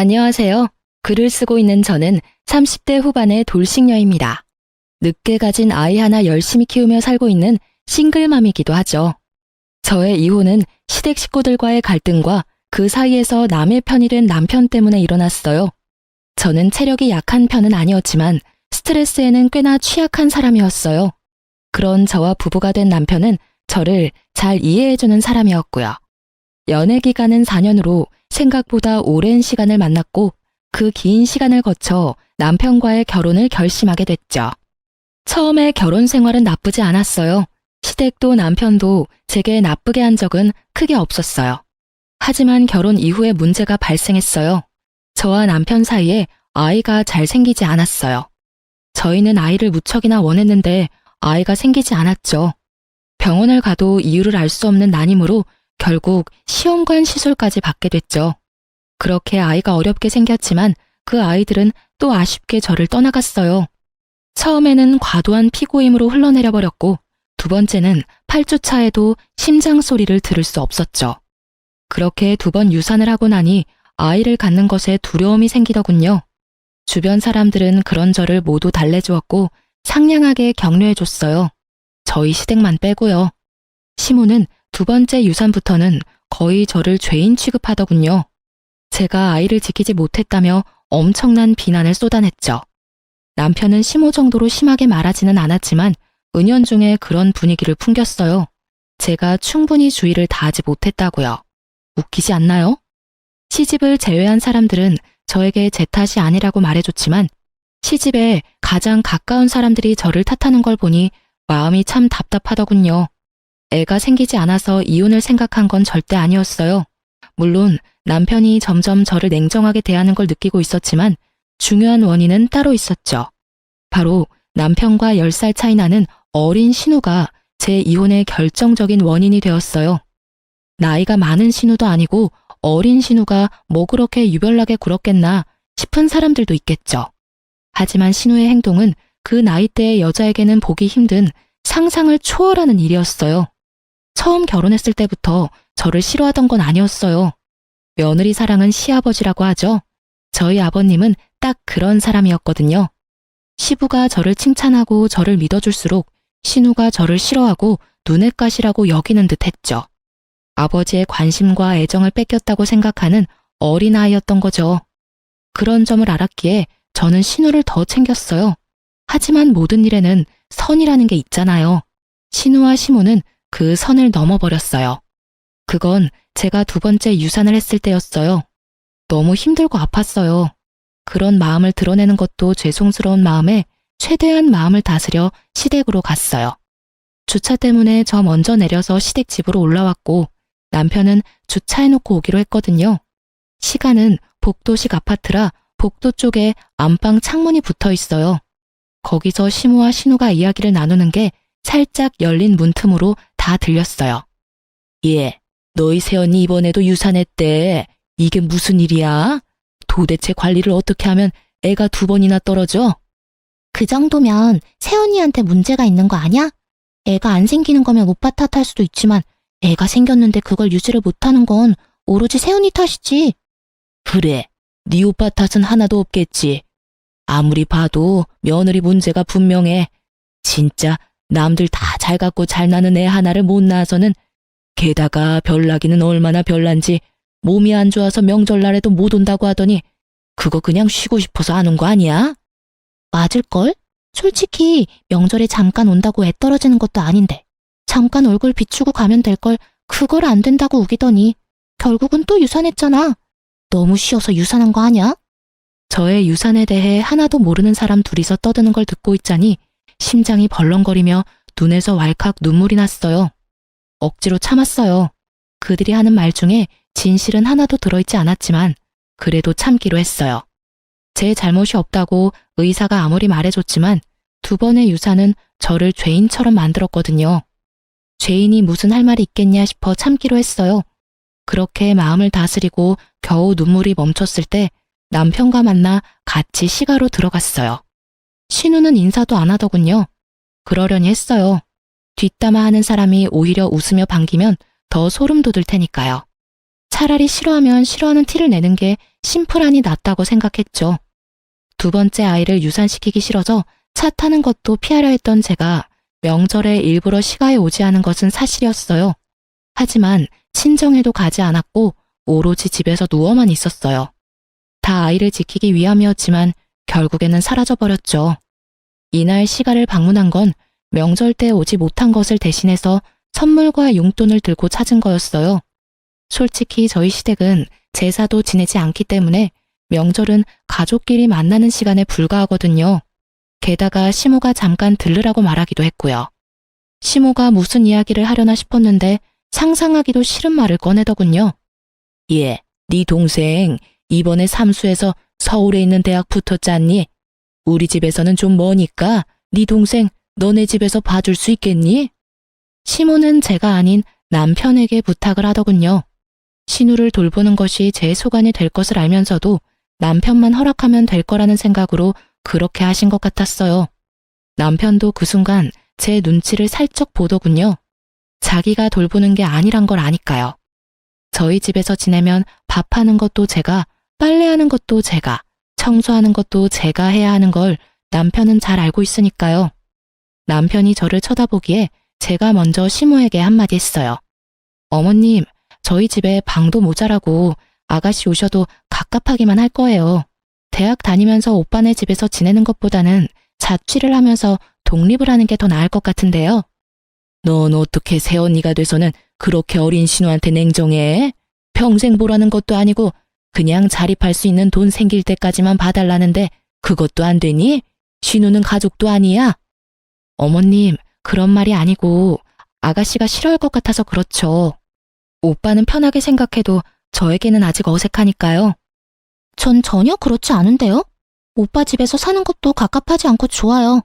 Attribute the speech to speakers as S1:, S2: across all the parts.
S1: 안녕하세요. 글을 쓰고 있는 저는 30대 후반의 돌싱녀입니다. 늦게 가진 아이 하나 열심히 키우며 살고 있는 싱글맘이기도 하죠. 저의 이혼은 시댁 식구들과의 갈등과 그 사이에서 남의 편이 된 남편 때문에 일어났어요. 저는 체력이 약한 편은 아니었지만 스트레스에는 꽤나 취약한 사람이었어요. 그런 저와 부부가 된 남편은 저를 잘 이해해주는 사람이었고요. 연애 기간은 4년으로 생각보다 오랜 시간을 만났고 그 긴 시간을 거쳐 남편과의 결혼을 결심하게 됐죠. 처음에 결혼 생활은 나쁘지 않았어요. 시댁도 남편도 제게 나쁘게 한 적은 크게 없었어요. 하지만 결혼 이후에 문제가 발생했어요. 저와 남편 사이에 아이가 잘 생기지 않았어요. 저희는 아이를 무척이나 원했는데 아이가 생기지 않았죠. 병원을 가도 이유를 알 수 없는 난임으로 결국 시험관 시술까지 받게 됐죠. 그렇게 아이가 어렵게 생겼지만 그 아이들은 또 아쉽게 저를 떠나갔어요. 처음에는 과도한 피고임으로 흘러내려 버렸고 두 번째는 8주 차에도 심장 소리를 들을 수 없었죠. 그렇게 2번 유산을 하고 나니 아이를 갖는 것에 두려움이 생기더군요. 주변 사람들은 그런 저를 모두 달래주었고 상냥하게 격려해줬어요. 저희 시댁만 빼고요. 시모는 2번째 유산부터는 거의 저를 죄인 취급하더군요. 제가 아이를 지키지 못했다며 엄청난 비난을 쏟아냈죠. 남편은 시모 정도로 심하게 말하지는 않았지만 은연중에 그런 분위기를 풍겼어요. 제가 충분히 주의를 다하지 못했다고요. 웃기지 않나요? 시집을 제외한 사람들은 저에게 제 탓이 아니라고 말해줬지만 시집에 가장 가까운 사람들이 저를 탓하는 걸 보니 마음이 참 답답하더군요. 애가 생기지 않아서 이혼을 생각한 건 절대 아니었어요. 물론 남편이 점점 저를 냉정하게 대하는 걸 느끼고 있었지만 중요한 원인은 따로 있었죠. 바로 남편과 10살 차이 나는 어린 신우가 제 이혼의 결정적인 원인이 되었어요. 나이가 많은 신우도 아니고 어린 신우가 뭐 그렇게 유별나게 굴었겠나 싶은 사람들도 있겠죠. 하지만 신우의 행동은 그 나이대의 여자에게는 보기 힘든 상상을 초월하는 일이었어요. 처음 결혼했을 때부터 저를 싫어하던 건 아니었어요. 며느리 사랑은 시아버지라고 하죠. 저희 아버님은 딱 그런 사람이었거든요. 시부가 저를 칭찬하고 저를 믿어줄수록 신우가 저를 싫어하고 눈엣 가시라고 여기는 듯 했죠. 아버지의 관심과 애정을 뺏겼다고 생각하는 어린아이였던 거죠. 그런 점을 알았기에 저는 신우를 더 챙겼어요. 하지만 모든 일에는 선이라는 게 있잖아요. 신우와 시모는 그 선을 넘어버렸어요. 그건 제가 2번째 유산을 했을 때였어요. 너무 힘들고 아팠어요. 그런 마음을 드러내는 것도 죄송스러운 마음에 최대한 마음을 다스려 시댁으로 갔어요. 주차 때문에 저 먼저 내려서 시댁 집으로 올라왔고 남편은 주차해놓고 오기로 했거든요. 시간은 복도식 아파트라 복도 쪽에 안방 창문이 붙어 있어요. 거기서 시모와 신우가 이야기를 나누는 게 살짝 열린 문틈으로 다 들렸어요. 예, 너희 새언니 이번에도 유산했대. 이게 무슨 일이야? 도대체 관리를 어떻게 하면 애가 2번이나 떨어져?
S2: 그 정도면 새언니한테 문제가 있는 거 아니야? 애가 안 생기는 거면 오빠 탓할 수도 있지만 애가 생겼는데 그걸 유지를 못하는 건 오로지 새언니 탓이지.
S1: 그래, 네 오빠 탓은 하나도 없겠지. 아무리 봐도 며느리 문제가 분명해. 진짜 남들 다 잘 갖고 잘 나는 애 하나를 못 낳아서는 게다가 별나기는 얼마나 별난지 몸이 안 좋아서 명절날에도 못 온다고 하더니 그거 그냥 쉬고 싶어서 안 온 거 아니야?
S2: 맞을걸? 솔직히 명절에 잠깐 온다고 애 떨어지는 것도 아닌데 잠깐 얼굴 비추고 가면 될 걸 그걸 안 된다고 우기더니 결국은 또 유산했잖아. 너무 쉬어서 유산한 거 아니야?
S1: 저의 유산에 대해 하나도 모르는 사람 둘이서 떠드는 걸 듣고 있자니 심장이 벌렁거리며 눈에서 왈칵 눈물이 났어요. 억지로 참았어요. 그들이 하는 말 중에 진실은 하나도 들어있지 않았지만 그래도 참기로 했어요. 제 잘못이 없다고 의사가 아무리 말해줬지만 2번의 유산은 저를 죄인처럼 만들었거든요. 죄인이 무슨 할 말이 있겠냐 싶어 참기로 했어요. 그렇게 마음을 다스리고 겨우 눈물이 멈췄을 때 남편과 만나 같이 시가로 들어갔어요. 신우는 인사도 안 하더군요. 그러려니 했어요. 뒷담화하는 사람이 오히려 웃으며 반기면 더 소름 돋을 테니까요.
S2: 차라리 싫어하면 싫어하는 티를 내는 게 심플하니 낫다고 생각했죠. 두 번째 아이를 유산시키기 싫어서 차 타는 것도 피하려 했던 제가 명절에 일부러 시가에 오지 않은 것은 사실이었어요. 하지만 친정에도 가지 않았고 오로지 집에서 누워만 있었어요. 다 아이를 지키기 위함이었지만 결국에는 사라져버렸죠. 이날 시가를 방문한 건 명절 때 오지 못한 것을 대신해서 선물과 용돈을 들고 찾은 거였어요. 솔직히 저희 시댁은 제사도 지내지 않기 때문에 명절은 가족끼리 만나는 시간에 불과하거든요. 게다가 시모가 잠깐 들르라고 말하기도 했고요. 시모가 무슨 이야기를 하려나 싶었는데 상상하기도 싫은 말을 꺼내더군요. 예, 네 동생 이번에 삼수에서 서울에 있는 대학 붙었잖니? 우리 집에서는 좀 머니까 네 동생 너네 집에서 봐줄 수 있겠니? 시모는 제가 아닌 남편에게 부탁을 하더군요. 신우를 돌보는 것이 제 소관이 될 것을 알면서도 남편만 허락하면 될 거라는 생각으로 그렇게 하신 것 같았어요. 남편도 그 순간 제 눈치를 살짝 보더군요. 자기가 돌보는 게 아니란 걸 아니까요. 저희 집에서 지내면 밥하는 것도 제가, 빨래하는 것도 제가, 청소하는 것도 제가 해야 하는 걸 남편은 잘 알고 있으니까요. 남편이 저를 쳐다보기에 제가 먼저 시모에게 한마디 했어요. 어머님, 저희 집에 방도 모자라고 아가씨 오셔도 갑갑하기만 할 거예요. 대학 다니면서 오빠네 집에서 지내는 것보다는 자취를 하면서 독립을 하는 게 더 나을 것 같은데요. 넌 어떻게 새언니가 돼서는 그렇게 어린 신우한테 냉정해? 평생 보라는 것도 아니고 그냥 자립할 수 있는 돈 생길 때까지만 봐달라는데 그것도 안 되니? 신우는 가족도 아니야? 어머님, 그런 말이 아니고 아가씨가 싫어할 것 같아서 그렇죠. 오빠는 편하게 생각해도 저에게는 아직 어색하니까요.
S3: 전 전혀 그렇지 않은데요? 오빠 집에서 사는 것도 갑갑하지 않고 좋아요.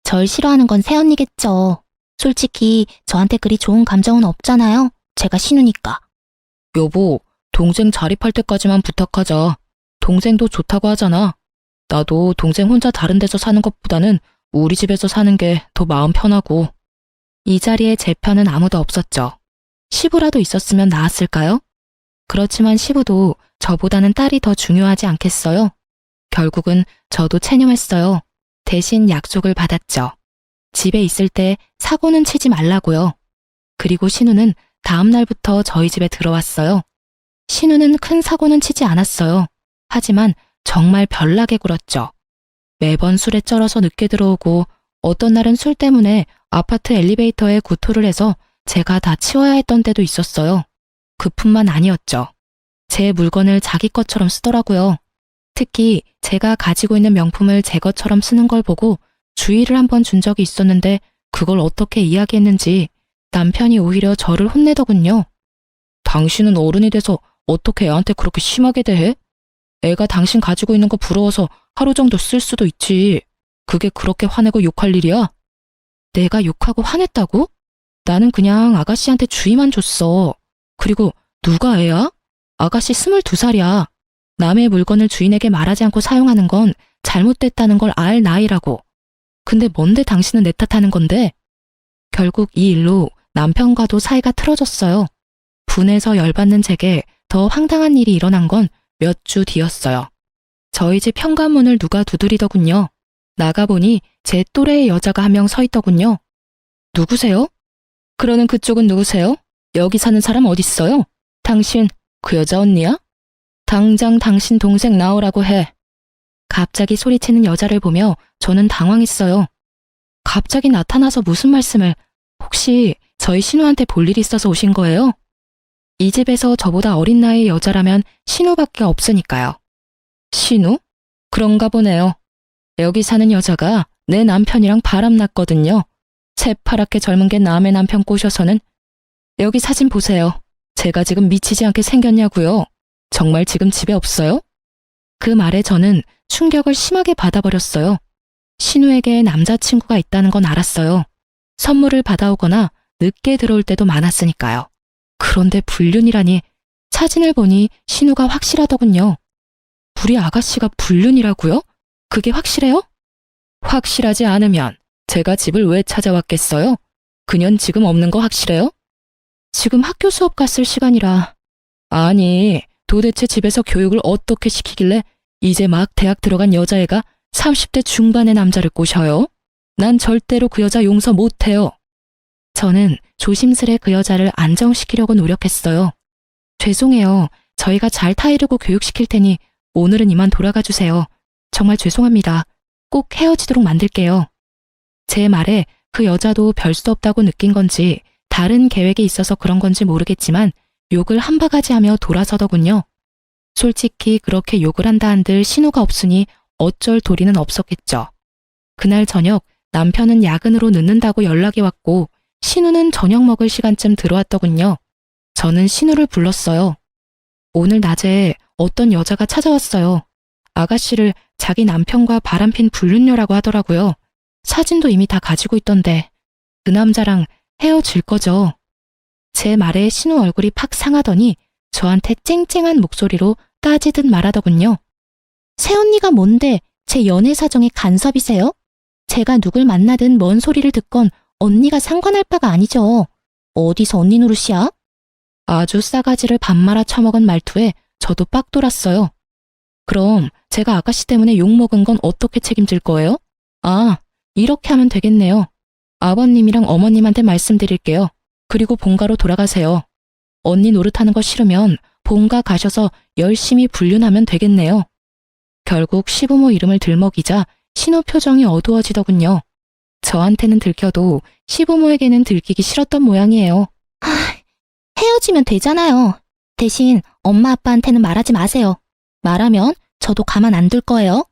S3: 절 싫어하는 건 새언니겠죠. 솔직히 저한테 그리 좋은 감정은 없잖아요. 제가 신우니까.
S1: 여보, 동생 자립할 때까지만 부탁하자. 동생도 좋다고 하잖아. 나도 동생 혼자 다른 데서 사는 것보다는 우리 집에서 사는 게 더 마음 편하고. 이 자리에 제 편은 아무도 없었죠. 시부라도 있었으면 나았을까요? 그렇지만 시부도 저보다는 딸이 더 중요하지 않겠어요? 결국은 저도 체념했어요. 대신 약속을 받았죠. 집에 있을 때 사고는 치지 말라고요. 그리고 신우는 다음 날부터 저희 집에 들어왔어요. 신우는 큰 사고는 치지 않았어요. 하지만 정말 별나게 굴었죠. 매번 술에 쩔어서 늦게 들어오고 어떤 날은 술 때문에 아파트 엘리베이터에 구토를 해서 제가 다 치워야 했던 때도 있었어요. 그뿐만 아니었죠. 제 물건을 자기 것처럼 쓰더라고요. 특히 제가 가지고 있는 명품을 제 것처럼 쓰는 걸 보고 주의를 한번 준 적이 있었는데 그걸 어떻게 이야기했는지 남편이 오히려 저를 혼내더군요. 당신은 어른이 돼서 어떻게 애한테 그렇게 심하게 대해? 애가 당신 가지고 있는 거 부러워서 하루 정도 쓸 수도 있지. 그게 그렇게 화내고 욕할 일이야? 내가 욕하고 화냈다고? 나는 그냥 아가씨한테 주의만 줬어. 그리고 누가 애야? 아가씨 22살이야. 남의 물건을 주인에게 말하지 않고 사용하는 건 잘못됐다는 걸 알 나이라고. 근데 뭔데 당신은 내 탓하는 건데? 결국 이 일로 남편과도 사이가 틀어졌어요. 분해서 열받는 제게 더 황당한 일이 일어난 건 몇 주 뒤였어요. 저희 집 현관문을 누가 두드리더군요. 나가보니 제 또래의 여자가 한 명 서 있더군요. 누구세요? 그러는 그쪽은 누구세요? 여기 사는 사람 어딨어요? 당신 그 여자 언니야? 당장 당신 동생 나오라고 해. 갑자기 소리치는 여자를 보며 저는 당황했어요. 갑자기 나타나서 무슨 말씀을, 혹시 저희 신우한테 볼 일이 있어서 오신 거예요? 이 집에서 저보다 어린 나이의 여자라면 신우밖에 없으니까요. 신우? 그런가 보네요. 여기 사는 여자가 내 남편이랑 바람났거든요. 새파랗게 젊은 게 남의 남편 꼬셔서는. 여기 사진 보세요. 제가 지금 미치지 않게 생겼냐고요. 정말 지금 집에 없어요? 그 말에 저는 충격을 심하게 받아버렸어요. 신우에게 남자친구가 있다는 건 알았어요. 선물을 받아오거나 늦게 들어올 때도 많았으니까요. 그런데 불륜이라니, 사진을 보니 신우가 확실하더군요. 우리 아가씨가 불륜이라고요? 그게 확실해요? 확실하지 않으면 제가 집을 왜 찾아왔겠어요? 그년 지금 없는 거 확실해요? 지금 학교 수업 갔을 시간이라. 아니, 도대체 집에서 교육을 어떻게 시키길래 이제 막 대학 들어간 여자애가 30대 중반의 남자를 꼬셔요? 난 절대로 그 여자 용서 못해요. 저는 조심스레 그 여자를 안정시키려고 노력했어요. 죄송해요. 저희가 잘 타이르고 교육시킬 테니 오늘은 이만 돌아가 주세요. 정말 죄송합니다. 꼭 헤어지도록 만들게요. 제 말에 그 여자도 별 수 없다고 느낀 건지 다른 계획이 있어서 그런 건지 모르겠지만 욕을 한 바가지 하며 돌아서더군요. 솔직히 그렇게 욕을 한다 한들 신호가 없으니 어쩔 도리는 없었겠죠. 그날 저녁 남편은 야근으로 늦는다고 연락이 왔고 신우는 저녁 먹을 시간쯤 들어왔더군요. 저는 신우를 불렀어요. 오늘 낮에 어떤 여자가 찾아왔어요. 아가씨를 자기 남편과 바람핀 불륜녀라고 하더라고요. 사진도 이미 다 가지고 있던데 그 남자랑 헤어질 거죠. 제 말에 신우 얼굴이 팍 상하더니 저한테 쨍쨍한 목소리로 따지듯 말하더군요.
S2: 새언니가 뭔데 제 연애 사정에 간섭이세요? 제가 누굴 만나든 뭔 소리를 듣건 언니가 상관할 바가 아니죠. 어디서 언니 노릇이야?
S1: 아주 싸가지를 밥 말아 처먹은 말투에 저도 빡 돌았어요. 그럼 제가 아가씨 때문에 욕먹은 건 어떻게 책임질 거예요? 아, 이렇게 하면 되겠네요. 아버님이랑 어머님한테 말씀드릴게요. 그리고 본가로 돌아가세요. 언니 노릇하는 거 싫으면 본가 가셔서 열심히 불륜하면 되겠네요. 결국 시부모 이름을 들먹이자 신우 표정이 어두워지더군요. 저한테는 들켜도 시부모에게는 들키기 싫었던 모양이에요.
S2: 헤어지면 되잖아요. 대신 엄마 아빠한테는 말하지 마세요. 말하면 저도 가만 안 둘 거예요.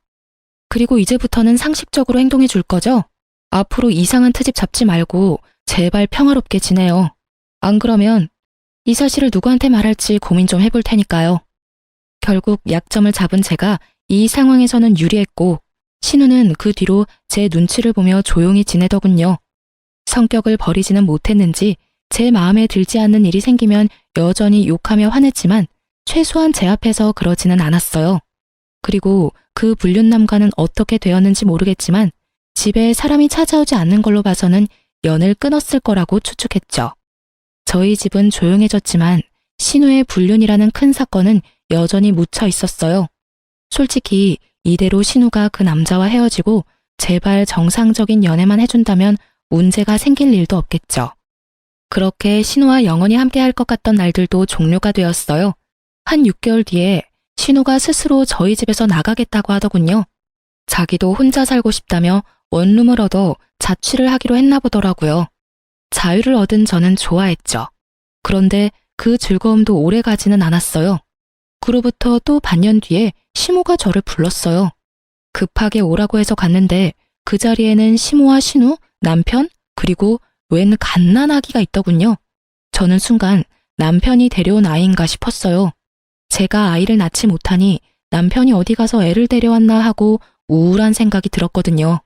S1: 그리고 이제부터는 상식적으로 행동해 줄 거죠? 앞으로 이상한 트집 잡지 말고 제발 평화롭게 지내요. 안 그러면 이 사실을 누구한테 말할지 고민 좀 해볼 테니까요. 결국 약점을 잡은 제가 이 상황에서는 유리했고 신우는 그 뒤로 제 눈치를 보며 조용히 지내더군요. 성격을 버리지는 못했는지 제 마음에 들지 않는 일이 생기면 여전히 욕하며 화냈지만 최소한 제 앞에서 그러지는 않았어요. 그리고 그 불륜남과는 어떻게 되었는지 모르겠지만 집에 사람이 찾아오지 않는 걸로 봐서는 연을 끊었을 거라고 추측했죠. 저희 집은 조용해졌지만 신우의 불륜이라는 큰 사건은 여전히 묻혀 있었어요. 솔직히 이대로 신우가 그 남자와 헤어지고 제발 정상적인 연애만 해준다면 문제가 생길 일도 없겠죠. 그렇게 신우와 영원히 함께할 것 같던 날들도 종료가 되었어요. 한 6개월 뒤에 신우가 스스로 저희 집에서 나가겠다고 하더군요. 자기도 혼자 살고 싶다며 원룸을 얻어 자취를 하기로 했나 보더라고요. 자유를 얻은 저는 좋아했죠. 그런데 그 즐거움도 오래 가지는 않았어요. 그로부터 또 반년 뒤에 시모가 저를 불렀어요. 급하게 오라고 해서 갔는데 그 자리에는 시모와 신우, 남편, 그리고 웬 갓난아기가 있더군요. 저는 순간 남편이 데려온 아이인가 싶었어요. 제가 아이를 낳지 못하니 남편이 어디 가서 애를 데려왔나 하고 우울한 생각이 들었거든요.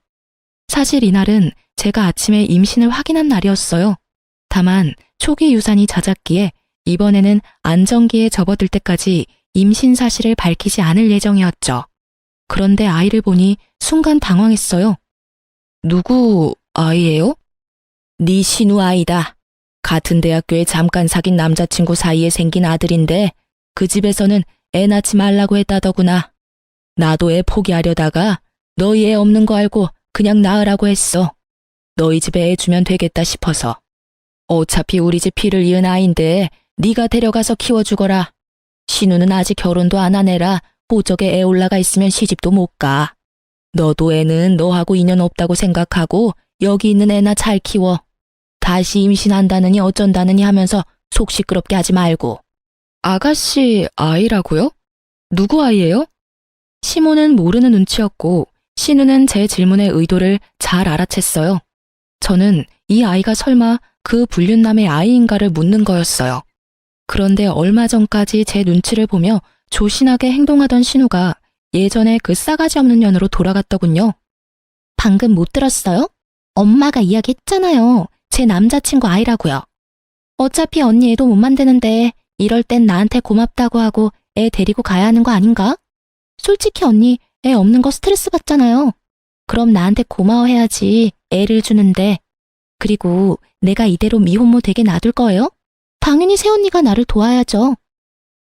S1: 사실 이날은 제가 아침에 임신을 확인한 날이었어요. 다만 초기 유산이 잦았기에 이번에는 안정기에 접어들 때까지 임신 사실을 밝히지 않을 예정이었죠. 그런데 아이를 보니 순간 당황했어요. 누구 아이예요? 네 신우 아이다. 같은 대학교에 잠깐 사귄 남자친구 사이에 생긴 아들인데 그 집에서는 애 낳지 말라고 했다더구나. 나도 애 포기하려다가 너희 애 없는 거 알고 그냥 낳으라고 했어. 너희 집에 애 주면 되겠다 싶어서. 어차피 우리 집 피를 이은 아인데 네가 데려가서 키워주거라. 신우는 아직 결혼도 안 한 애라 보적에 애 올라가 있으면 시집도 못 가. 너도 애는 너하고 인연 없다고 생각하고 여기 있는 애나 잘 키워. 다시 임신한다느니 어쩐다느니 하면서 속 시끄럽게 하지 말고. 아가씨 아이라고요? 누구 아이예요? 시모는 모르는 눈치였고 신우는 제 질문의 의도를 잘 알아챘어요. 저는 이 아이가 설마 그 불륜남의 아이인가를 묻는 거였어요. 그런데 얼마 전까지 제 눈치를 보며 조신하게 행동하던 신우가 예전에 그 싸가지 없는 년으로 돌아갔더군요.
S2: 방금 못 들었어요? 엄마가 이야기했잖아요. 제 남자친구 아이라고요. 어차피 언니 애도 못 만드는데 이럴 땐 나한테 고맙다고 하고 애 데리고 가야 하는 거 아닌가? 솔직히 언니 애 없는 거 스트레스 받잖아요. 그럼 나한테 고마워해야지 애를 주는데. 그리고 내가 이대로 미혼모 되게 놔둘 거예요? 당연히 새언니가 나를 도와야죠.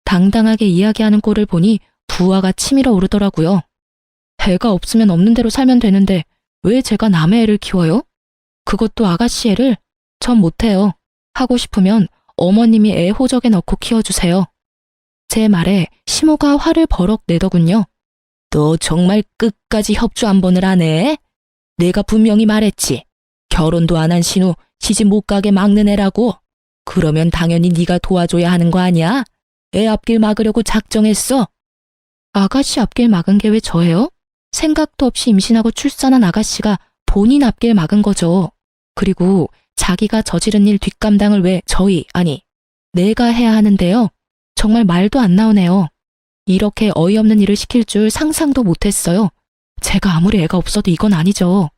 S1: 당당하게 이야기하는 꼴을 보니 부하가 치밀어 오르더라고요. 애가 없으면 없는 대로 살면 되는데 왜 제가 남의 애를 키워요? 그것도 아가씨 애를? 전 못해요. 하고 싶으면 어머님이 애 호적에 넣고 키워주세요. 제 말에 시모가 화를 버럭 내더군요. 너 정말 끝까지 협조 한 번을 하네? 내가 분명히 말했지. 결혼도 안 한 신우 시집 못 가게 막는 애라고. 그러면 당연히 네가 도와줘야 하는 거 아니야? 애 앞길 막으려고 작정했어. 아가씨 앞길 막은 게 왜 저예요? 생각도 없이 임신하고 출산한 아가씨가 본인 앞길 막은 거죠. 그리고 자기가 저지른 일 뒷감당을 왜 아니, 내가 해야 하는데요. 정말 말도 안 나오네요. 이렇게 어이없는 일을 시킬 줄 상상도 못했어요. 제가 아무리 애가 없어도 이건 아니죠.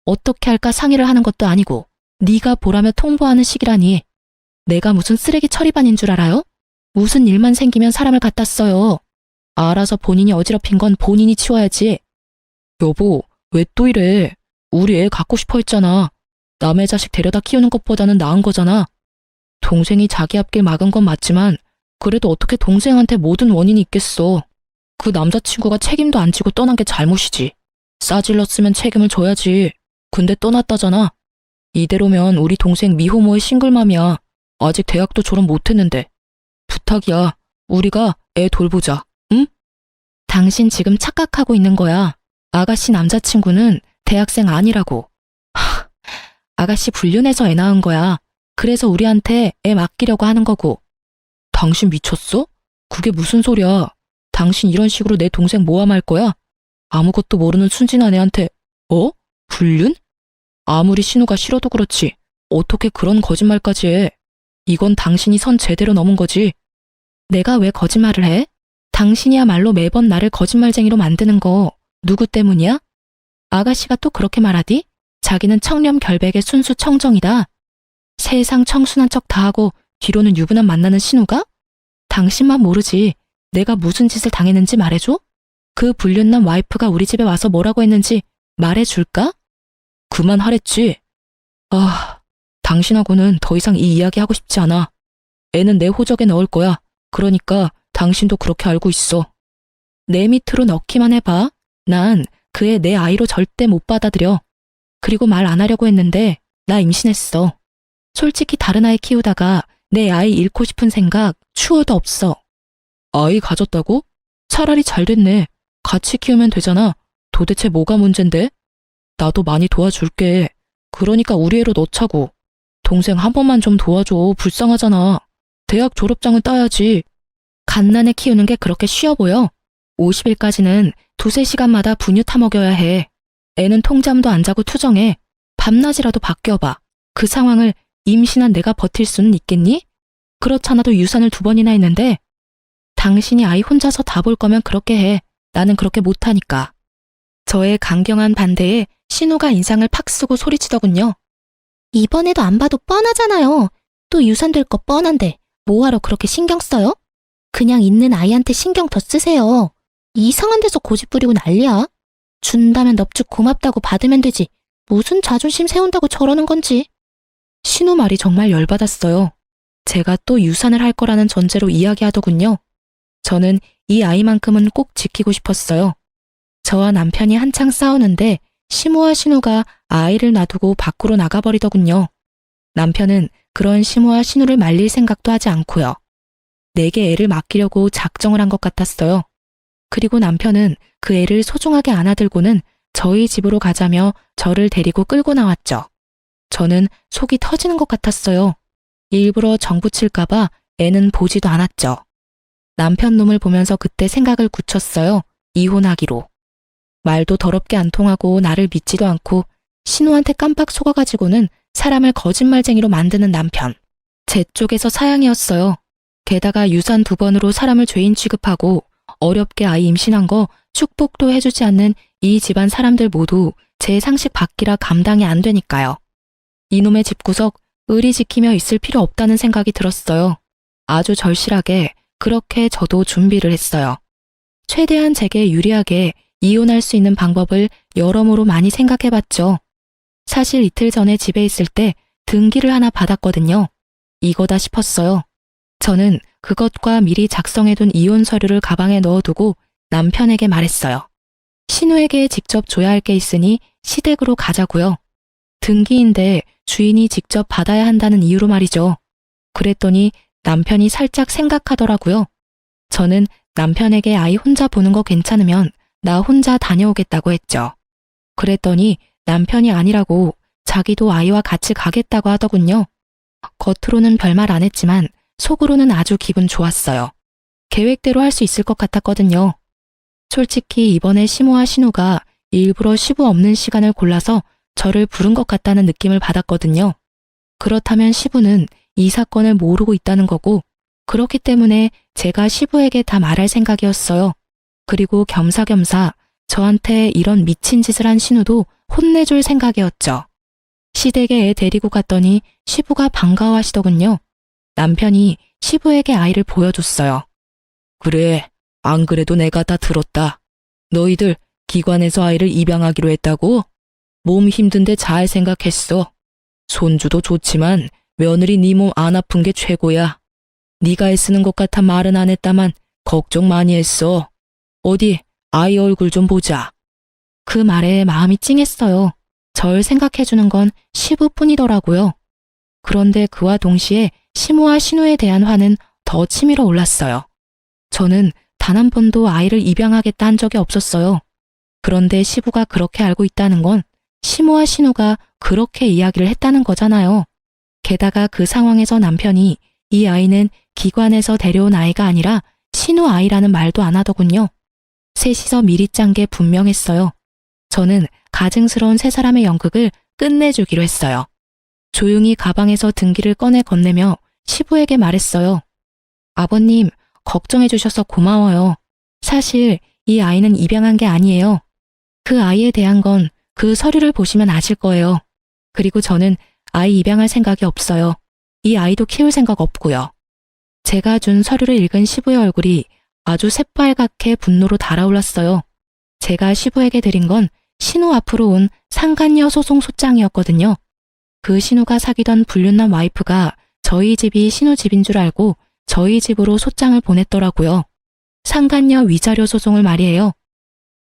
S1: 어떻게 할까 상의를 하는 것도 아니고 네가 보라며 통보하는 식이라니. 내가 무슨 쓰레기 처리반인 줄 알아요? 무슨 일만 생기면 사람을 갖다 써요. 알아서 본인이 어지럽힌 건 본인이 치워야지. 여보, 왜 또 이래? 우리 애 갖고 싶어 했잖아. 남의 자식 데려다 키우는 것보다는 나은 거잖아. 동생이 자기 앞길 막은 건 맞지만 그래도 어떻게 동생한테 모든 원인이 있겠어. 그 남자친구가 책임도 안 지고 떠난 게 잘못이지. 싸질렀으면 책임을 져야지. 근데 떠났다잖아. 이대로면 우리 동생 미호모의 싱글맘이야. 아직 대학도 졸업 못했는데. 부탁이야. 우리가 애 돌보자. 응? 당신 지금 착각하고 있는 거야. 아가씨 남자친구는 대학생 아니라고. 아가씨 불륜해서 애 낳은 거야. 그래서 우리한테 애 맡기려고 하는 거고. 당신 미쳤어? 그게 무슨 소리야. 당신 이런 식으로 내 동생 모함할 거야? 아무것도 모르는 순진한 애한테 불륜? 아무리 신우가 싫어도 그렇지 어떻게 그런 거짓말까지 해. 이건 당신이 선 제대로 넘은 거지. 내가 왜 거짓말을 해? 당신이야말로 매번 나를 거짓말쟁이로 만드는 거 누구 때문이야? 아가씨가 또 그렇게 말하디? 자기는 청렴결백의 순수 청정이다. 세상 청순한 척 다 하고 뒤로는 유부남 만나는 신우가? 당신만 모르지. 내가 무슨 짓을 당했는지 말해줘? 그 불륜남 와이프가 우리 집에 와서 뭐라고 했는지 말해줄까? 그만하랬지. 당신하고는 더 이상 이 이야기 하고 싶지 않아. 애는 내 호적에 넣을 거야. 그러니까 당신도 그렇게 알고 있어. 내 밑으로 넣기만 해봐. 난 그 애 내 아이로 절대 못 받아들여. 그리고 말 안 하려고 했는데 나 임신했어. 솔직히 다른 아이 키우다가 내 아이 잃고 싶은 생각 추워도 없어. 아이 가졌다고? 차라리 잘 됐네. 같이 키우면 되잖아. 도대체 뭐가 문젠데? 나도 많이 도와줄게. 그러니까 우리 애로 넣자고. 동생 한 번만 좀 도와줘. 불쌍하잖아. 대학 졸업장은 따야지. 갓난애 키우는 게 그렇게 쉬워 보여? 50일까지는 2~3시간마다 분유 타먹여야 해. 애는 통잠도 안 자고 투정해. 밤낮이라도 바뀌어봐. 그 상황을 임신한 내가 버틸 수는 있겠니? 그렇잖아도 유산을 2번이나 했는데. 당신이 아이 혼자서 다 볼 거면 그렇게 해. 나는 그렇게 못하니까. 저의 강경한 반대에 신우가 인상을 팍 쓰고 소리치더군요.
S2: 이번에도 안 봐도 뻔하잖아요. 또 유산될 거 뻔한데 뭐하러 그렇게 신경 써요? 그냥 있는 아이한테 신경 더 쓰세요. 이상한 데서 고집 부리고 난리야. 준다면 넙죽 고맙다고 받으면 되지. 무슨 자존심 세운다고 저러는 건지.
S1: 신우 말이 정말 열받았어요. 제가 또 유산을 할 거라는 전제로 이야기하더군요. 저는 이 아이만큼은 꼭 지키고 싶었어요. 저와 남편이 한창 싸우는데 시모와 신우가 아이를 놔두고 밖으로 나가버리더군요. 남편은 그런 시모와 신우를 말릴 생각도 하지 않고요. 내게 애를 맡기려고 작정을 한 것 같았어요. 그리고 남편은 그 애를 소중하게 안아들고는 저희 집으로 가자며 저를 데리고 끌고 나왔죠. 저는 속이 터지는 것 같았어요. 일부러 정붙일까봐 애는 보지도 않았죠. 남편 놈을 보면서 그때 생각을 굳혔어요. 이혼하기로. 말도 더럽게 안 통하고 나를 믿지도 않고 신우한테 깜빡 속아가지고는 사람을 거짓말쟁이로 만드는 남편. 제 쪽에서 사양이었어요. 게다가 유산 2번으로 사람을 죄인 취급하고 어렵게 아이 임신한 거 축복도 해주지 않는 이 집안 사람들 모두 제 상식 밖이라 감당이 안 되니까요. 이놈의 집구석 의리 지키며 있을 필요 없다는 생각이 들었어요. 아주 절실하게 그렇게 저도 준비를 했어요. 최대한 제게 유리하게 이혼할 수 있는 방법을 여러모로 많이 생각해봤죠. 사실 이틀 전에 집에 있을 때 등기를 하나 받았거든요. 이거다 싶었어요. 저는 그것과 미리 작성해둔 이혼 서류를 가방에 넣어두고 남편에게 말했어요. 신우에게 직접 줘야 할 게 있으니 시댁으로 가자고요. 등기인데 주인이 직접 받아야 한다는 이유로 말이죠. 그랬더니 남편이 살짝 생각하더라고요. 저는 남편에게 아이 혼자 보는 거 괜찮으면 나 혼자 다녀오겠다고 했죠. 그랬더니 남편이 아니라고 자기도 아이와 같이 가겠다고 하더군요. 겉으로는 별말 안 했지만 속으로는 아주 기분 좋았어요. 계획대로 할 수 있을 것 같았거든요. 솔직히 이번에 시모와 신우가 일부러 시부 없는 시간을 골라서 저를 부른 것 같다는 느낌을 받았거든요. 그렇다면 시부는 이 사건을 모르고 있다는 거고, 그렇기 때문에 제가 시부에게 다 말할 생각이었어요. 그리고 겸사겸사 저한테 이런 미친 짓을 한 신우도 혼내줄 생각이었죠. 시댁에 애 데리고 갔더니 시부가 반가워하시더군요. 남편이 시부에게 아이를 보여줬어요. 그래, 안 그래도 내가 다 들었다. 너희들 기관에서 아이를 입양하기로 했다고? 몸 힘든데 잘 생각했어. 손주도 좋지만 며느리 네 몸 안 아픈 게 최고야. 네가 애쓰는 것 같아 말은 안 했다만 걱정 많이 했어. 어디 아이 얼굴 좀 보자. 그 말에 마음이 찡했어요. 절 생각해주는 건 시부뿐이더라고요. 그런데 그와 동시에 시모와 신우에 대한 화는 더 치밀어 올랐어요. 저는 단 한 번도 아이를 입양하겠다 한 적이 없었어요. 그런데 시부가 그렇게 알고 있다는 건 시모와 신우가 그렇게 이야기를 했다는 거잖아요. 게다가 그 상황에서 남편이 이 아이는 기관에서 데려온 아이가 아니라 신우 아이라는 말도 안 하더군요. 셋이서 미리 짠 게 분명했어요. 저는 가증스러운 세 사람의 연극을 끝내주기로 했어요. 조용히 가방에서 등기를 꺼내 건네며 시부에게 말했어요. 아버님, 걱정해 주셔서 고마워요. 사실 이 아이는 입양한 게 아니에요. 그 아이에 대한 건 그 서류를 보시면 아실 거예요. 그리고 저는 아이 입양할 생각이 없어요. 이 아이도 키울 생각 없고요. 제가 준 서류를 읽은 시부의 얼굴이 아주 새빨갛게 분노로 달아올랐어요. 제가 시부에게 드린 건 신우 앞으로 온 상간녀 소송 소장이었거든요. 그 신우가 사귀던 불륜남 와이프가 저희 집이 신우 집인 줄 알고 저희 집으로 소장을 보냈더라고요. 상간녀 위자료 소송을 말이에요.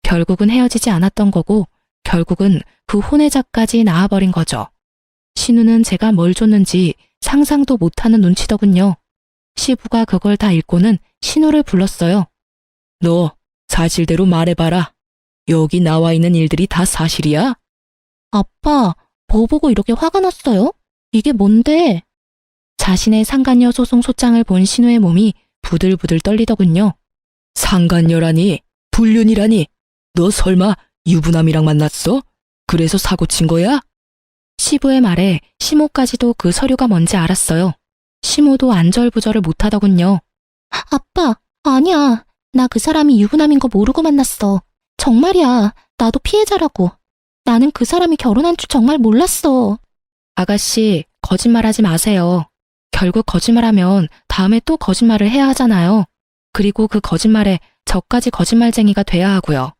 S1: 결국은 헤어지지 않았던 거고 결국은 그 혼외자까지 낳아버린 거죠. 신우는 제가 뭘 줬는지 상상도 못하는 눈치더군요. 시부가 그걸 다 읽고는 신우를 불렀어요. 너 사실대로 말해봐라. 여기 나와 있는 일들이 다 사실이야?
S2: 아빠, 뭐 보고 이렇게 화가 났어요? 이게 뭔데?
S1: 자신의 상간녀 소송 소장을 본 신우의 몸이 부들부들 떨리더군요. 상간녀라니? 불륜이라니? 너 설마 유부남이랑 만났어? 그래서 사고 친 거야? 시부의 말에 시모까지도 그 서류가 뭔지 알았어요. 시모도 안절부절을 못하더군요.
S2: 아빠, 아니야. 나 그 사람이 유부남인 거 모르고 만났어. 정말이야. 나도 피해자라고. 나는 그 사람이 결혼한 줄 정말 몰랐어.
S1: 아가씨, 거짓말하지 마세요. 결국 거짓말하면 다음에 또 거짓말을 해야 하잖아요. 그리고 그 거짓말에 저까지 거짓말쟁이가 돼야 하고요.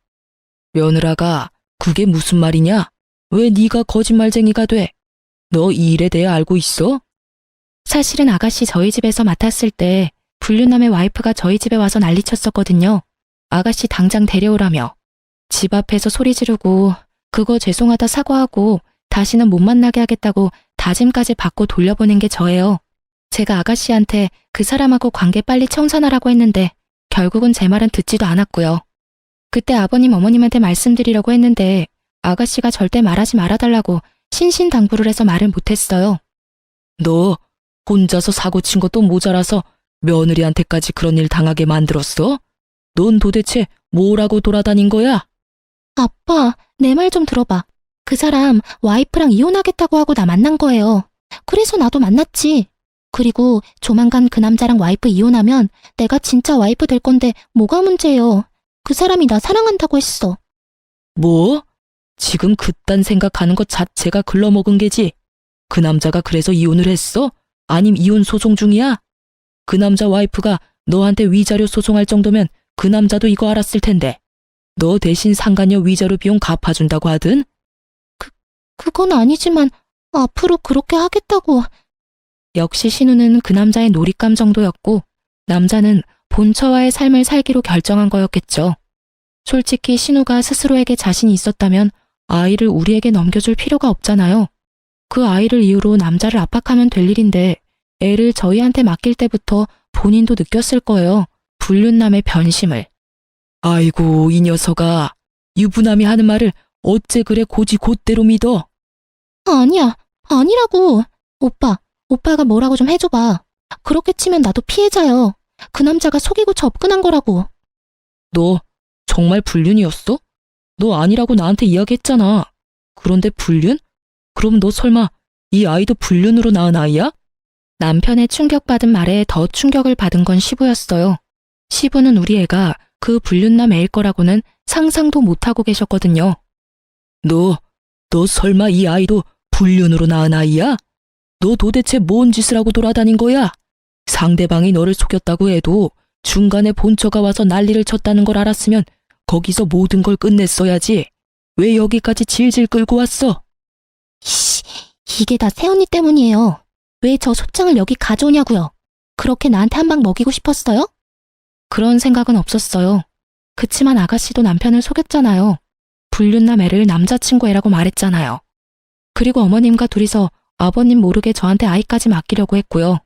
S1: 며느라가 그게 무슨 말이냐? 왜 네가 거짓말쟁이가 돼? 너 이 일에 대해 알고 있어? 사실은 아가씨 저희 집에서 맡았을 때 불륜남의 와이프가 저희 집에 와서 난리쳤었거든요. 아가씨 당장 데려오라며. 집 앞에서 소리 지르고 그거 죄송하다 사과하고 다시는 못 만나게 하겠다고 다짐까지 받고 돌려보낸 게 저예요. 제가 아가씨한테 그 사람하고 관계 빨리 청산하라고 했는데 결국은 제 말은 듣지도 않았고요. 그때 아버님 어머님한테 말씀드리려고 했는데 아가씨가 절대 말하지 말아달라고 신신당부를 해서 말을 못했어요. 너 혼자서 사고 친 것도 모자라서 며느리한테까지 그런 일 당하게 만들었어? 넌 도대체 뭐라고 돌아다닌 거야?
S2: 아빠, 내 말 좀 들어봐. 그 사람 와이프랑 이혼하겠다고 하고 나 만난 거예요. 그래서 나도 만났지. 그리고 조만간 그 남자랑 와이프 이혼하면 내가 진짜 와이프 될 건데 뭐가 문제예요. 그 사람이 나 사랑한다고 했어.
S1: 뭐? 지금 그딴 생각하는 것 자체가 글러먹은 게지. 그 남자가 그래서 이혼을 했어? 아님 이혼 소송 중이야? 그 남자 와이프가 너한테 위자료 소송할 정도면 그 남자도 이거 알았을 텐데. 너 대신 상간녀 위자료 비용 갚아준다고 하든?
S2: 그건 아니지만 앞으로 그렇게 하겠다고.
S1: 역시 신우는 그 남자의 놀잇감 정도였고 남자는 본처와의 삶을 살기로 결정한 거였겠죠. 솔직히 신우가 스스로에게 자신이 있었다면 아이를 우리에게 넘겨줄 필요가 없잖아요. 그 아이를 이유로 남자를 압박하면 될 일인데 애를 저희한테 맡길 때부터 본인도 느꼈을 거예요. 불륜남의 변심을. 아이고 이 녀석아. 유부남이 하는 말을 어째 그래 고지 곧대로 믿어?
S2: 아니야, 아니라고. 오빠가 뭐라고 좀 해줘봐. 그렇게 치면 나도 피해자요. 그 남자가 속이고 접근한 거라고.
S1: 너 정말 불륜이었어? 너 아니라고 나한테 이야기했잖아. 그런데 불륜? 그럼 너 설마 이 아이도 불륜으로 낳은 아이야? 남편의 충격받은 말에 더 충격을 받은 건 시부였어요. 시부는 우리 애가 그 불륜남 애일 거라고는 상상도 못하고 계셨거든요. 너 설마 이 아이도 불륜으로 낳은 아이야? 너 도대체 뭔 짓을 하고 돌아다닌 거야? 상대방이 너를 속였다고 해도 중간에 본처가 와서 난리를 쳤다는 걸 알았으면 거기서 모든 걸 끝냈어야지. 왜 여기까지 질질 끌고 왔어?
S2: 이게 다 새언니 때문이에요. 왜 저 소장을 여기 가져오냐고요. 그렇게 나한테 한 방 먹이고 싶었어요?
S1: 그런 생각은 없었어요. 그치만 아가씨도 남편을 속였잖아요. 불륜남 애를 남자친구 애라고 말했잖아요. 그리고 어머님과 둘이서 아버님 모르게 저한테 아이까지 맡기려고 했고요.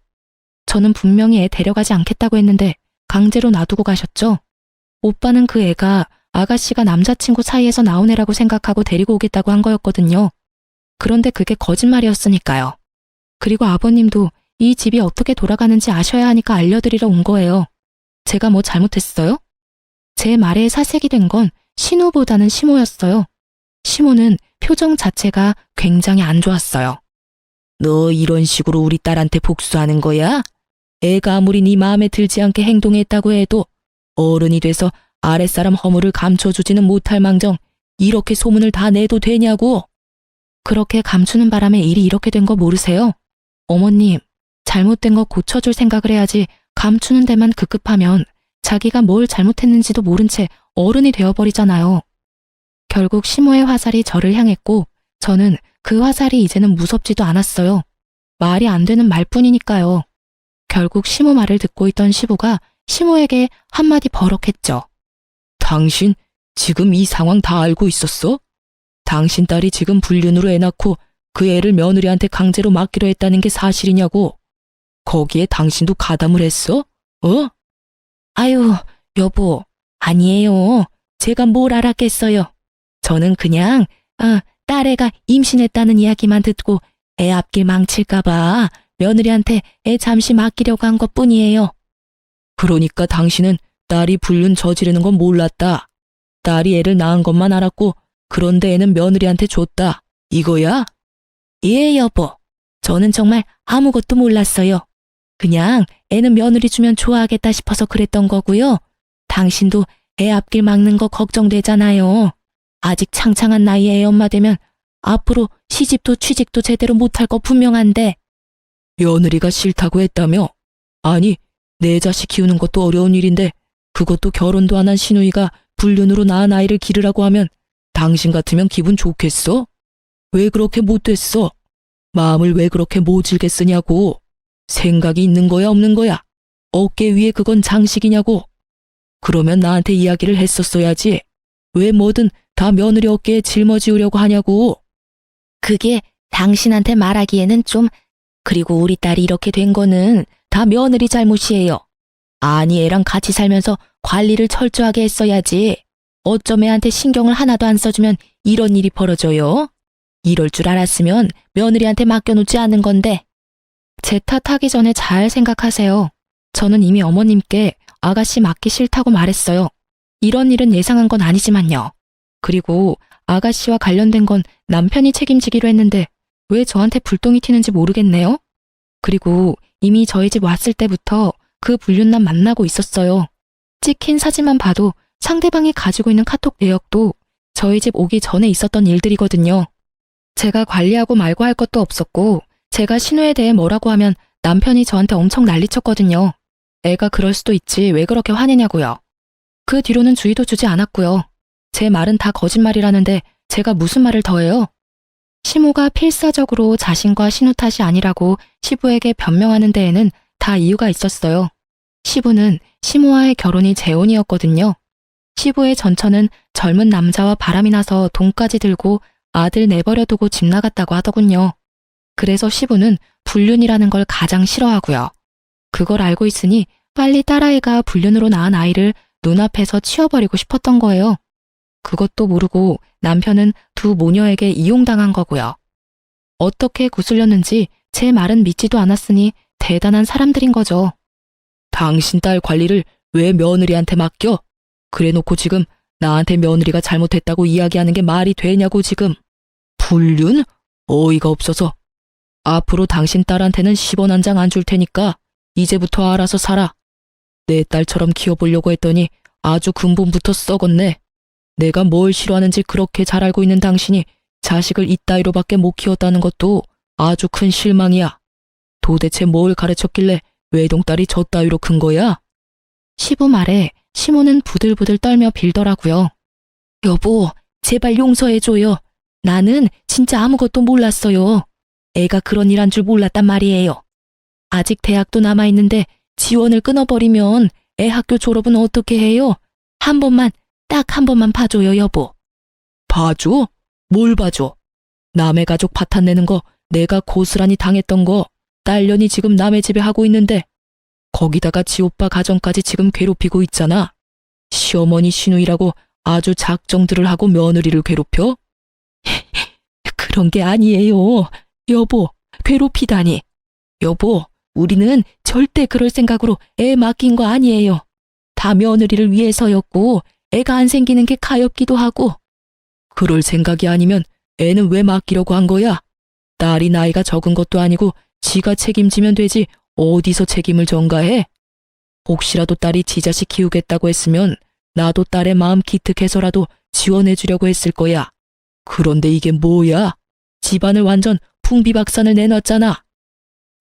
S1: 저는 분명히 애 데려가지 않겠다고 했는데 강제로 놔두고 가셨죠. 오빠는 그 애가 아가씨가 남자친구 사이에서 나온 애라고 생각하고 데리고 오겠다고 한 거였거든요. 그런데 그게 거짓말이었으니까요. 그리고 아버님도 이 집이 어떻게 돌아가는지 아셔야 하니까 알려드리러 온 거예요. 제가 뭐 잘못했어요? 제 말에 사색이 된 건 신우보다는 시모였어요. 시모는 표정 자체가 굉장히 안 좋았어요. 너 이런 식으로 우리 딸한테 복수하는 거야? 애가 아무리 네 마음에 들지 않게 행동했다고 해도 어른이 돼서 아랫사람 허물을 감춰주지는 못할 망정 이렇게 소문을 다 내도 되냐고? 그렇게 감추는 바람에 일이 이렇게 된 거 모르세요? 어머님, 잘못된 거 고쳐줄 생각을 해야지 감추는 데만 급급하면 자기가 뭘 잘못했는지도 모른 채 어른이 되어버리잖아요. 결국 시모의 화살이 저를 향했고 저는 그 화살이 이제는 무섭지도 않았어요. 말이 안 되는 말뿐이니까요. 결국 시모 말을 듣고 있던 시부가 시모에게 한마디 버럭했죠. 당신 지금 이 상황 다 알고 있었어? 당신 딸이 지금 불륜으로 애 낳고 그 애를 며느리한테 강제로 맡기려 했다는 게 사실이냐고. 거기에 당신도 가담을 했어? 어? 아유, 여보, 아니에요. 제가 뭘 알았겠어요. 저는 그냥 딸애가 임신했다는 이야기만 듣고 애 앞길 망칠까봐 며느리한테 애 잠시 맡기려고 한 것뿐이에요. 그러니까 당신은 딸이 불륜 저지르는 건 몰랐다. 딸이 애를 낳은 것만 알았고 그런데 애는 며느리한테 줬다. 이거야? 예, 여보. 저는 정말 아무것도 몰랐어요. 그냥 애는 며느리 주면 좋아하겠다 싶어서 그랬던 거고요. 당신도 애 앞길 막는 거 걱정되잖아요. 아직 창창한 나이에 애 엄마 되면 앞으로 시집도 취직도 제대로 못할 거 분명한데. 며느리가 싫다고 했다며? 아니, 내 자식 키우는 것도 어려운 일인데 그것도 결혼도 안 한 시누이가 불륜으로 낳은 아이를 기르라고 하면 당신 같으면 기분 좋겠어? 왜 그렇게 못됐어? 마음을 왜 그렇게 모질게 쓰냐고. 생각이 있는 거야 없는 거야? 어깨 위에 그건 장식이냐고. 그러면 나한테 이야기를 했었어야지. 왜 뭐든 다 며느리 어깨에 짊어지우려고 하냐고. 그게 당신한테 말하기에는 좀. 그리고 우리 딸이 이렇게 된 거는 다 며느리 잘못이에요. 아니 애랑 같이 살면서 관리를 철저하게 했어야지. 어쩜 애한테 신경을 하나도 안 써주면 이런 일이 벌어져요? 이럴 줄 알았으면 며느리한테 맡겨놓지 않은 건데. 제 탓하기 전에 잘 생각하세요. 저는 이미 어머님께 아가씨 맡기 싫다고 말했어요. 이런 일은 예상한 건 아니지만요. 그리고 아가씨와 관련된 건 남편이 책임지기로 했는데 왜 저한테 불똥이 튀는지 모르겠네요. 그리고 이미 저희 집 왔을 때부터 그 불륜남 만나고 있었어요. 찍힌 사진만 봐도 상대방이 가지고 있는 카톡 내역도 저희 집 오기 전에 있었던 일들이거든요. 제가 관리하고 말고 할 것도 없었고 제가 신우에 대해 뭐라고 하면 남편이 저한테 엄청 난리쳤거든요. 애가 그럴 수도 있지 왜 그렇게 화내냐고요. 그 뒤로는 주의도 주지 않았고요. 제 말은 다 거짓말이라는데 제가 무슨 말을 더해요? 시모가 필사적으로 자신과 신우 탓이 아니라고 시부에게 변명하는 데에는 다 이유가 있었어요. 시부는 시모와의 결혼이 재혼이었거든요. 시부의 전처는 젊은 남자와 바람이 나서 돈까지 들고 아들 내버려 두고 집 나갔다고 하더군요. 그래서 시부는 불륜이라는 걸 가장 싫어하고요. 그걸 알고 있으니 빨리 딸아이가 불륜으로 낳은 아이를 눈앞에서 치워버리고 싶었던 거예요. 그것도 모르고 남편은 두 모녀에게 이용당한 거고요. 어떻게 구슬렸는지 제 말은 믿지도 않았으니 대단한 사람들인 거죠. 당신 딸 관리를 왜 며느리한테 맡겨? 그래놓고 지금 나한테 며느리가 잘못했다고 이야기하는 게 말이 되냐고 지금. 불륜? 어이가 없어서. 앞으로 당신 딸한테는 10원 한 장 안 줄 테니까 이제부터 알아서 살아. 내 딸처럼 키워보려고 했더니 아주 근본부터 썩었네. 내가 뭘 싫어하는지 그렇게 잘 알고 있는 당신이 자식을 이따위로밖에 못 키웠다는 것도 아주 큰 실망이야. 도대체 뭘 가르쳤길래 외동딸이 저 따위로 큰 거야? 시부 말에 시모는 부들부들 떨며 빌더라고요. 여보, 제발 용서해줘요. 나는 진짜 아무것도 몰랐어요. 애가 그런 일 한 줄 몰랐단 말이에요. 아직 대학도 남아있는데 지원을 끊어버리면 애 학교 졸업은 어떻게 해요? 한 번만, 딱 한 번만 봐줘요, 여보. 봐줘? 뭘 봐줘? 남의 가족 파탄내는 거 내가 고스란히 당했던 거 딸년이 지금 남의 집에 하고 있는데 거기다가 지 오빠 가정까지 지금 괴롭히고 있잖아. 시어머니 시누이라고 아주 작정들을 하고 며느리를 괴롭혀? 그런 게 아니에요. 여보, 괴롭히다니. 여보, 우리는 절대 그럴 생각으로 애 맡긴 거 아니에요. 다 며느리를 위해서였고 애가 안 생기는 게 가엾기도 하고. 그럴 생각이 아니면 애는 왜 맡기려고 한 거야? 딸이 나이가 적은 것도 아니고 지가 책임지면 되지 어디서 책임을 전가해? 혹시라도 딸이 지 자식 키우겠다고 했으면 나도 딸의 마음 기특해서라도 지원해주려고 했을 거야. 그런데 이게 뭐야? 집안을 완전 풍비박산을 내놨잖아.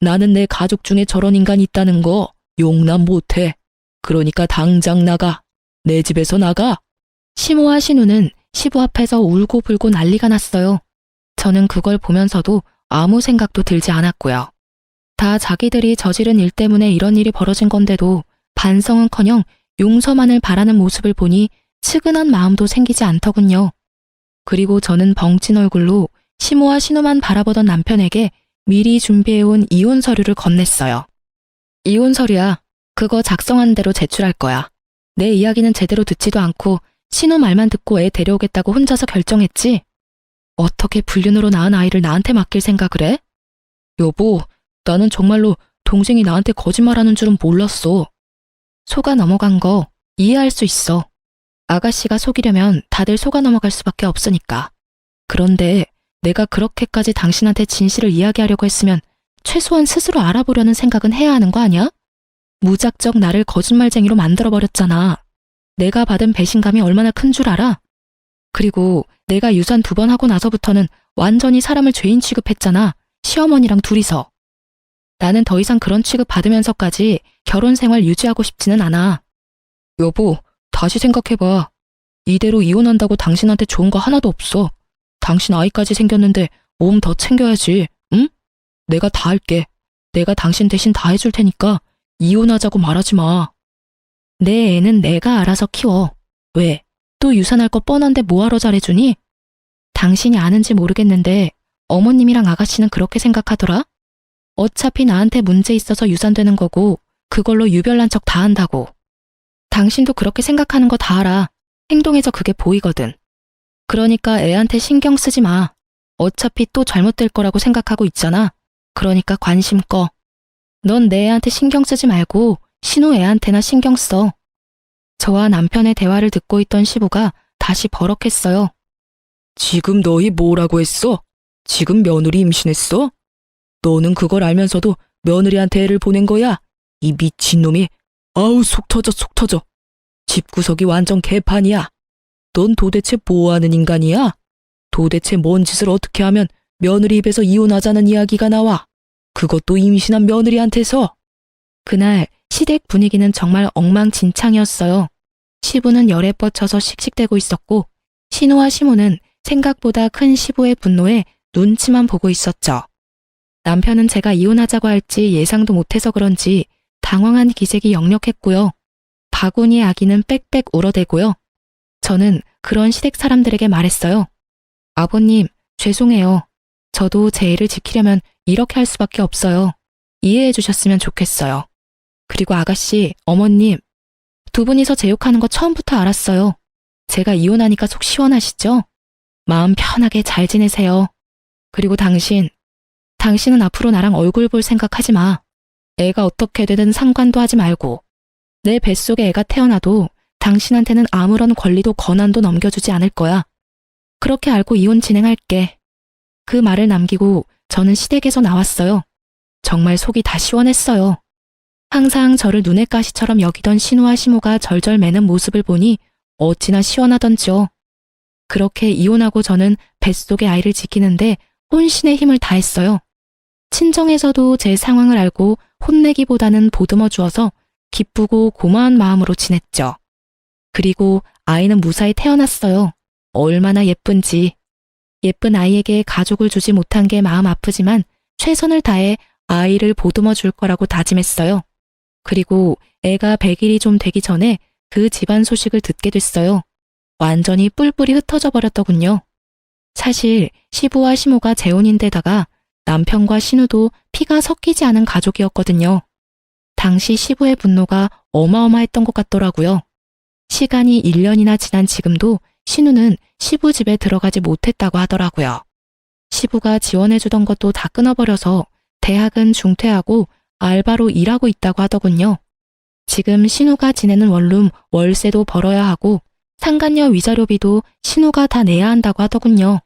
S1: 나는 내 가족 중에 저런 인간이 있다는 거 용납 못해. 그러니까 당장 나가. 내 집에서 나가. 시모와 신우는 시부 앞에서 울고불고 난리가 났어요. 저는 그걸 보면서도 아무 생각도 들지 않았고요. 다 자기들이 저지른 일 때문에 이런 일이 벌어진 건데도 반성은커녕 용서만을 바라는 모습을 보니 측은한 마음도 생기지 않더군요. 그리고 저는 벙찐 얼굴로 시모와 신우만 바라보던 남편에게 미리 준비해온 이혼 서류를 건넸어요. 이혼 서류야. 그거 작성한 대로 제출할 거야. 내 이야기는 제대로 듣지도 않고 신우 말만 듣고 애 데려오겠다고 혼자서 결정했지? 어떻게 불륜으로 낳은 아이를 나한테 맡길 생각을 해? 여보, 나는 정말로 동생이 나한테 거짓말하는 줄은 몰랐어. 속아 넘어간 거 이해할 수 있어. 아가씨가 속이려면 다들 속아 넘어갈 수밖에 없으니까. 그런데 내가 그렇게까지 당신한테 진실을 이야기하려고 했으면 최소한 스스로 알아보려는 생각은 해야 하는 거 아니야? 무작정 나를 거짓말쟁이로 만들어버렸잖아. 내가 받은 배신감이 얼마나 큰 줄 알아? 그리고 내가 유산 2번 하고 나서부터는 완전히 사람을 죄인 취급했잖아. 시어머니랑 둘이서. 나는 더 이상 그런 취급 받으면서까지 결혼 생활 유지하고 싶지는 않아. 여보, 다시 생각해봐. 이대로 이혼한다고 당신한테 좋은 거 하나도 없어. 당신 아이까지 생겼는데 몸 더 챙겨야지, 응? 내가 다 할게. 내가 당신 대신 다 해줄 테니까 이혼하자고 말하지 마. 내 애는 내가 알아서 키워. 왜? 또 유산할 거 뻔한데 뭐하러 잘해주니? 당신이 아는지 모르겠는데 어머님이랑 아가씨는 그렇게 생각하더라? 어차피 나한테 문제 있어서 유산되는 거고 그걸로 유별난 척 다 한다고. 당신도 그렇게 생각하는 거 다 알아. 행동에서 그게 보이거든. 그러니까 애한테 신경 쓰지 마. 어차피 또 잘못될 거라고 생각하고 있잖아. 그러니까 관심 꺼. 넌 내 애한테 신경 쓰지 말고 신우 애한테나 신경 써. 저와 남편의 대화를 듣고 있던 시부가 다시 버럭했어요. 지금 너희 뭐라고 했어? 지금 며느리 임신했어? 너는 그걸 알면서도 며느리한테 애를 보낸 거야? 이 미친놈이. 아우 속 터져 속 터져. 집구석이 완전 개판이야. 넌 도대체 뭐하는 인간이야? 도대체 뭔 짓을 어떻게 하면 며느리 입에서 이혼하자는 이야기가 나와? 그것도 임신한 며느리한테서. 그날 시댁 분위기는 정말 엉망진창이었어요. 시부는 열에 뻗쳐서 씩씩대고 있었고 신우와 시모는 생각보다 큰 시부의 분노에 눈치만 보고 있었죠. 남편은 제가 이혼하자고 할지 예상도 못해서 그런지 당황한 기색이 역력했고요. 바구니의 아기는 빽빽 울어대고요. 저는 그런 시댁 사람들에게 말했어요. 아버님, 죄송해요. 저도 제 애를 지키려면 이렇게 할 수밖에 없어요. 이해해 주셨으면 좋겠어요. 그리고 아가씨, 어머님, 두 분이서 제 욕하는 거 처음부터 알았어요. 제가 이혼하니까 속 시원하시죠? 마음 편하게 잘 지내세요. 그리고 당신은 앞으로 나랑 얼굴 볼 생각하지 마. 애가 어떻게 되든 상관도 하지 말고. 내 뱃속에 애가 태어나도 당신한테는 아무런 권리도 권한도 넘겨주지 않을 거야. 그렇게 알고 이혼 진행할게. 그 말을 남기고 저는 시댁에서 나왔어요. 정말 속이 다 시원했어요. 항상 저를 눈의 가시처럼 여기던 신우와 시모가 절절 매는 모습을 보니 어찌나 시원하던지요. 그렇게 이혼하고 저는 뱃속의 아이를 지키는데 혼신의 힘을 다했어요. 친정에서도 제 상황을 알고 혼내기보다는 보듬어 주어서 기쁘고 고마운 마음으로 지냈죠. 그리고 아이는 무사히 태어났어요. 얼마나 예쁜지. 예쁜 아이에게 가족을 주지 못한 게 마음 아프지만 최선을 다해 아이를 보듬어 줄 거라고 다짐했어요. 그리고 애가 100일이 좀 되기 전에 그 집안 소식을 듣게 됐어요. 완전히 뿔뿔이 흩어져 버렸더군요. 사실 시부와 시모가 재혼인데다가 남편과 신우도 피가 섞이지 않은 가족이었거든요. 당시 시부의 분노가 어마어마했던 것 같더라고요. 시간이 1년이나 지난 지금도 신우는 시부 집에 들어가지 못했다고 하더라고요. 시부가 지원해주던 것도 다 끊어버려서 대학은 중퇴하고 알바로 일하고 있다고 하더군요. 지금 신우가 지내는 원룸 월세도 벌어야 하고 상간녀 위자료비도 신우가 다 내야 한다고 하더군요.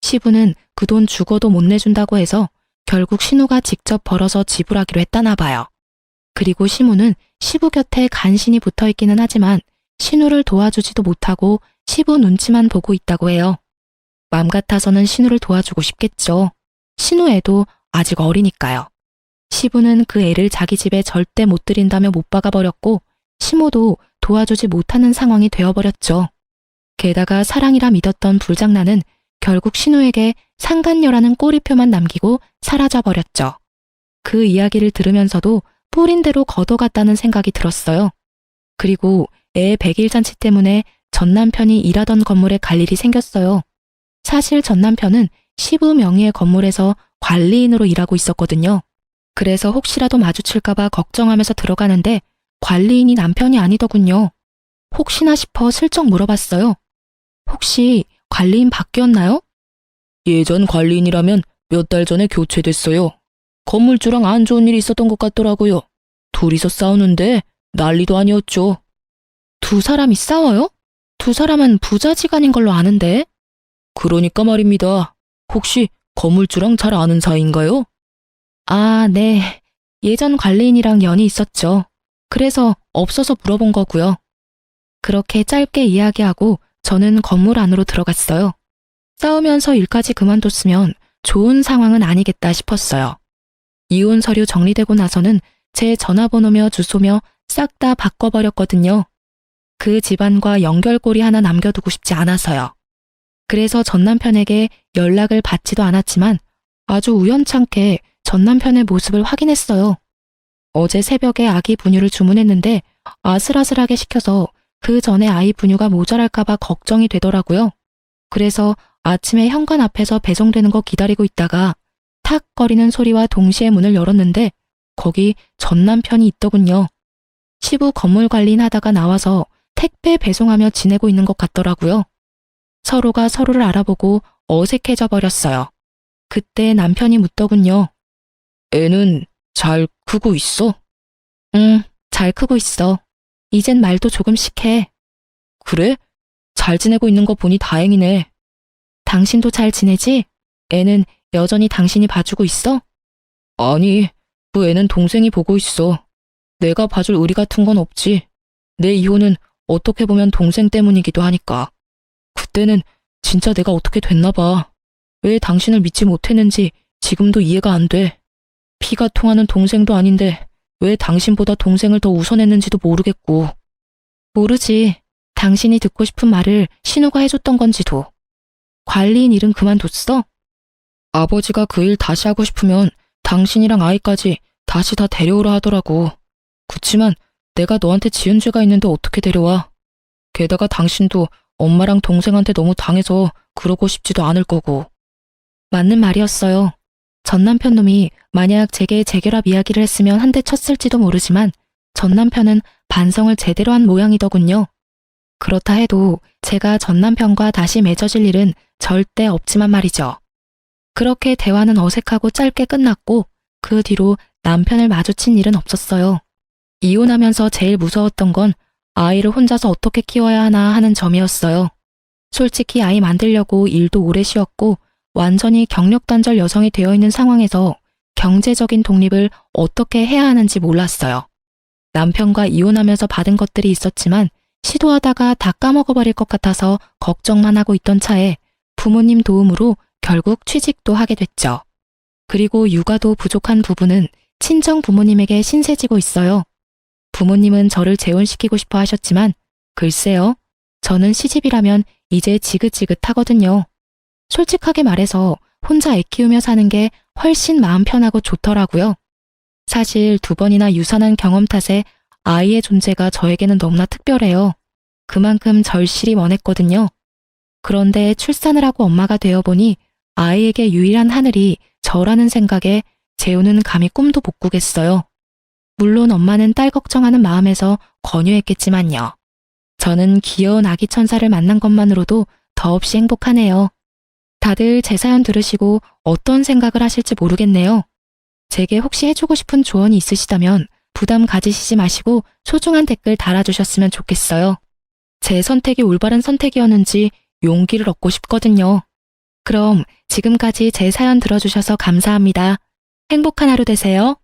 S1: 시부는 그 돈 죽어도 못 내준다고 해서 결국 신우가 직접 벌어서 지불하기로 했다나 봐요. 그리고 시모는 시부 곁에 간신히 붙어 있기는 하지만 신우를 도와주지도 못하고 시부 눈치만 보고 있다고 해요. 맘 같아서는 신우를 도와주고 싶겠죠. 신우 애도 아직 어리니까요. 시부는 그 애를 자기 집에 절대 못 들인다며 못 박아버렸고 시모도 도와주지 못하는 상황이 되어버렸죠. 게다가 사랑이라 믿었던 불장난은 결국 신우에게 상간녀라는 꼬리표만 남기고 사라져버렸죠. 그 이야기를 들으면서도 뿌린 대로 걷어갔다는 생각이 들었어요. 그리고 애 100일 잔치 때문에 전 남편이 일하던 건물에 갈 일이 생겼어요. 사실 전 남편은 시부 명의의 건물에서 관리인으로 일하고 있었거든요. 그래서 혹시라도 마주칠까봐 걱정하면서 들어가는데 관리인이 남편이 아니더군요. 혹시나 싶어 슬쩍 물어봤어요. 혹시 관리인 바뀌었나요? 예전 관리인이라면 몇 달 전에 교체됐어요. 건물주랑 안 좋은 일이 있었던 것 같더라고요. 둘이서 싸우는데 난리도 아니었죠. 두 사람이 싸워요? 두 사람은 부자지간인 걸로 아는데. 그러니까 말입니다. 혹시 건물주랑 잘 아는 사이인가요? 아, 네. 예전 관리인이랑 연이 있었죠. 그래서 없어서 물어본 거고요. 그렇게 짧게 이야기하고 저는 건물 안으로 들어갔어요. 싸우면서 일까지 그만뒀으면 좋은 상황은 아니겠다 싶었어요. 이혼 서류 정리되고 나서는 제 전화번호며 주소며 싹 다 바꿔버렸거든요. 그 집안과 연결고리 하나 남겨두고 싶지 않아서요. 그래서 전 남편에게 연락을 받지도 않았지만 아주 우연찮게 전 남편의 모습을 확인했어요. 어제 새벽에 아기 분유를 주문했는데 아슬아슬하게 시켜서 그 전에 아이 분유가 모자랄까봐 걱정이 되더라고요. 그래서 아침에 현관 앞에서 배송되는 거 기다리고 있다가 탁 거리는 소리와 동시에 문을 열었는데 거기 전 남편이 있더군요. 시부 건물 관리인 하다가 나와서 택배 배송하며 지내고 있는 것 같더라고요. 서로가 서로를 알아보고 어색해져 버렸어요. 그때 남편이 묻더군요. 애는 잘 크고 있어? 응, 잘 크고 있어. 이젠 말도 조금씩 해. 그래? 잘 지내고 있는 거 보니 다행이네. 당신도 잘 지내지? 애는 여전히 당신이 봐주고 있어? 아니, 그 애는 동생이 보고 있어. 내가 봐줄 의리 같은 건 없지. 내 이혼은 어떻게 보면 동생 때문이기도 하니까. 그때는 진짜 내가 어떻게 됐나 봐. 왜 당신을 믿지 못했는지 지금도 이해가 안 돼. 피가 통하는 동생도 아닌데 왜 당신보다 동생을 더 우선했는지도 모르겠고. 모르지. 당신이 듣고 싶은 말을 신우가 해줬던 건지도. 관리인 일은 그만뒀어? 아버지가 그 일 다시 하고 싶으면 당신이랑 아이까지 다시 다 데려오라 하더라고. 그치만 내가 너한테 지은 죄가 있는데 어떻게 데려와? 게다가 당신도 엄마랑 동생한테 너무 당해서 그러고 싶지도 않을 거고.
S2: 맞는 말이었어요. 전 남편 놈이 만약 제게 재결합 이야기를 했으면 한 대 쳤을지도 모르지만 전 남편은 반성을 제대로 한 모양이더군요. 그렇다 해도 제가 전 남편과 다시 맺어질 일은 절대 없지만 말이죠. 그렇게 대화는 어색하고 짧게 끝났고 그 뒤로 남편을 마주친 일은 없었어요. 이혼하면서 제일 무서웠던 건 아이를 혼자서 어떻게 키워야 하나 하는 점이었어요. 솔직히 아이 만들려고 일도 오래 쉬었고 완전히 경력단절 여성이 되어 있는 상황에서 경제적인 독립을 어떻게 해야 하는지 몰랐어요. 남편과 이혼하면서 받은 것들이 있었지만 시도하다가 다 까먹어버릴 것 같아서 걱정만 하고 있던 차에 부모님 도움으로 결국 취직도 하게 됐죠. 그리고 육아도 부족한 부분은 친정 부모님에게 신세지고 있어요. 부모님은 저를 재혼시키고 싶어 하셨지만 글쎄요, 저는 시집이라면 이제 지긋지긋하거든요. 솔직하게 말해서 혼자 애 키우며 사는 게 훨씬 마음 편하고 좋더라고요. 사실 2번이나 유산한 경험 탓에 아이의 존재가 저에게는 너무나 특별해요. 그만큼 절실히 원했거든요. 그런데 출산을 하고 엄마가 되어보니 아이에게 유일한 하늘이 저라는 생각에 재우는 감히 꿈도 못 꾸겠어요. 물론 엄마는 딸 걱정하는 마음에서 권유했겠지만요. 저는 귀여운 아기 천사를 만난 것만으로도 더없이 행복하네요. 다들 제 사연 들으시고 어떤 생각을 하실지 모르겠네요. 제게 혹시 해주고 싶은 조언이 있으시다면 부담 가지시지 마시고 소중한 댓글 달아주셨으면 좋겠어요. 제 선택이 올바른 선택이었는지 용기를 얻고 싶거든요. 그럼 지금까지 제 사연 들어주셔서 감사합니다. 행복한 하루 되세요.